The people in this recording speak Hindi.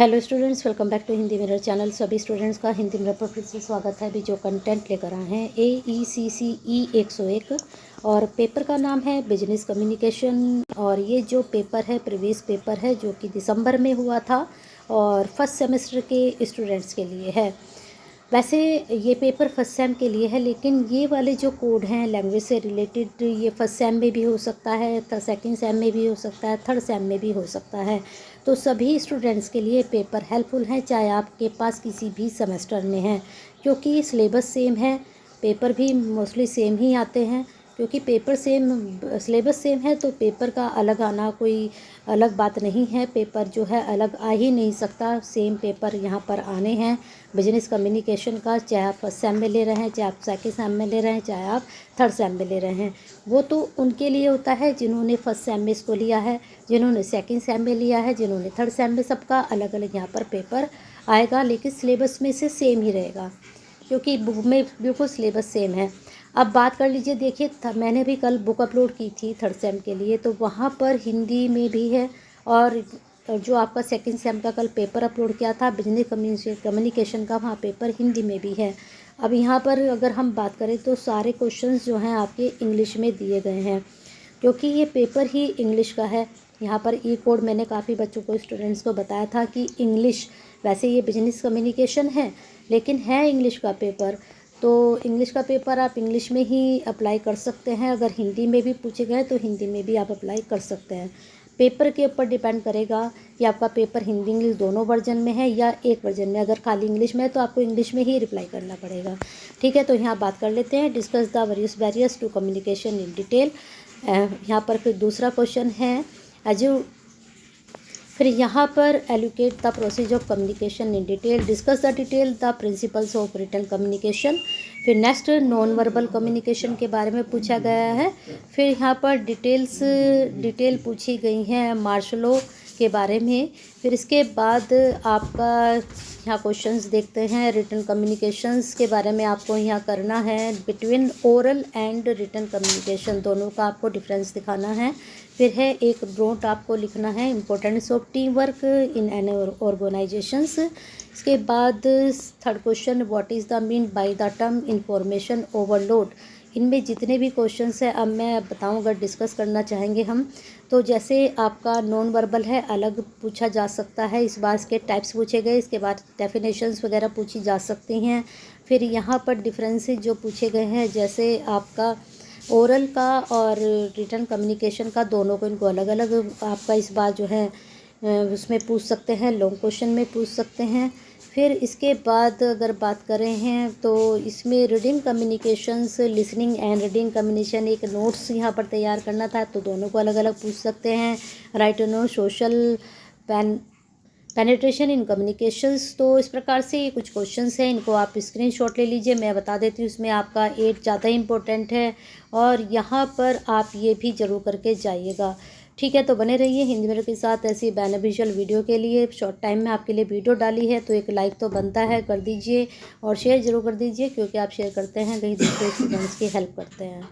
Hello students, welcome back to Hindi mirror channel. सभी स्टूडेंट्स का हिंदी मिरर पर फिर से स्वागत है। अभी जो कंटेंट लेकर आए हैं AECCE 101 और पेपर का नाम है बिजनेस कम्युनिकेशन। और ये जो पेपर है प्रीवियस पेपर है जो कि दिसंबर में हुआ था और फर्स्ट सेमेस्टर के स्टूडेंट्स के लिए है। वैसे ये पेपर फर्स्ट सेम के लिए है, लेकिन ये वाले जो कोड हैं लैंग्वेज से रिलेटेड, ये फर्स्ट सेम में भी हो सकता है, सेकंड सेम में भी हो सकता है, थर्ड सेम में भी हो सकता है। तो सभी स्टूडेंट्स के लिए पेपर हेल्पफुल है, चाहे आपके पास किसी भी सेमेस्टर में है, क्योंकि सिलेबस सेम है, पेपर भी मोस्टली सेम ही आते हैं। क्योंकि पेपर सेम, सिलेबस सेम है तो पेपर का अलग आना कोई अलग बात नहीं है। पेपर जो है अलग आ ही नहीं सकता, सेम पेपर यहाँ पर आने हैं बिजनेस कम्युनिकेशन का। चाहे आप फर्स्ट सेम में ले रहे हैं, चाहे आप सेकंड सेम में ले रहे हैं, चाहे आप थर्ड सेम में ले रहे हैं, वो तो उनके लिए होता है जिन्होंने फर्स्ट सेम में इसको लिया है, जिन्होंने सेकंड सेम में लिया है, जिन्होंने थर्ड सेम में। सबका अलग अलग यहाँ पर पेपर आएगा, लेकिन सिलेबस में से सेम ही रहेगा क्योंकि बुक में बिल्कुल सिलेबस सेम है। अब बात कर लीजिए, देखिए मैंने भी कल बुक अपलोड की थी थर्ड सेम के लिए, तो वहाँ पर हिंदी में भी है। और जो आपका सेकंड सेम का कल पेपर अपलोड किया था बिजनेस कम्युनिकेशन का, वहाँ पेपर हिंदी में भी है। अब यहाँ पर अगर हम बात करें तो सारे क्वेश्चंस जो हैं आपके इंग्लिश में दिए गए हैं, क्योंकि ये पेपर ही इंग्लिश का है। यहाँ पर ई कोड मैंने काफ़ी बच्चों को, स्टूडेंट्स को बताया था कि इंग्लिश, वैसे ये बिजनेस कम्युनिकेशन है लेकिन है इंग्लिश का पेपर, तो इंग्लिश का पेपर आप इंग्लिश में ही अप्लाई कर सकते हैं। अगर हिंदी में भी पूछे गए तो हिंदी में भी आप अप्लाई कर सकते हैं। पेपर के ऊपर डिपेंड करेगा कि आपका पेपर हिंदी इंग्लिश दोनों वर्जन में है या एक वर्जन में। अगर खाली इंग्लिश में है तो आपको इंग्लिश में ही रिप्लाई करना पड़ेगा। ठीक है, तो यहाँ बात कर लेते हैं, discuss the various barriers to communication in detail. यहाँ पर फिर दूसरा क्वेश्चन है फिर यहाँ पर elucidate the process of communication in detail, discuss the detail the principles of written communication. फिर नेक्स्ट नॉन वर्बल कम्युनिकेशन के बारे में पूछा गया है। फिर यहाँ पर डिटेल पूछी गई हैं मार्शलो के बारे में। फिर इसके बाद आपका यहाँ क्वेश्चंस देखते हैं, रिटन कम्युनिकेशंस के बारे में आपको यहाँ करना है। Between oral and written communication दोनों का आपको डिफरेंस दिखाना है। फिर है एक नोट आपको लिखना है, importance of team work in an organisations. इसके बाद third question, what is the mean by the term information overload. इनमें जितने भी क्वेश्चंस हैं अब मैं बताऊं, अगर डिस्कस करना चाहेंगे हम तो जैसे आपका नॉन वर्बल है अलग पूछा जा सकता है, इस बार इसके टाइप्स पूछे गए, इसके बाद डेफिनेशंस वगैरह पूछी जा सकती हैं। फिर यहाँ पर डिफरेंसेस जो पूछे गए हैं, जैसे आपका ओरल का और रिटन कम्युनिकेशन का, दोनों को इनको अलग अलग आपका इस बार जो है उसमें पूछ सकते हैं, लॉन्ग क्वेश्चन में पूछ सकते हैं। फिर इसके बाद अगर बात करें हैं तो इसमें reading communications, listening and reading communication, एक नोट्स यहाँ पर तैयार करना था तो दोनों को अलग अलग पूछ सकते हैं। Right no social penetration in communications. तो इस प्रकार से ये कुछ क्वेश्चंस हैं, इनको आप स्क्रीनशॉट ले लीजिए। मैं बता देती हूँ इसमें आपका 8 ज़्यादा इंपॉर्टेंट है और यहाँ पर आप ये भी ज़रूर करके जाइएगा। ठीक है, तो बने रहिए हिंदी मिरर के साथ। ऐसी बेनिफिशियल वीडियो के लिए शॉर्ट टाइम में आपके लिए वीडियो डाली है तो एक लाइक तो बनता है, कर दीजिए और शेयर ज़रूर कर दीजिए, क्योंकि आप शेयर करते हैं कहीं दूसरे स्टूडेंट्स की हेल्प करते हैं।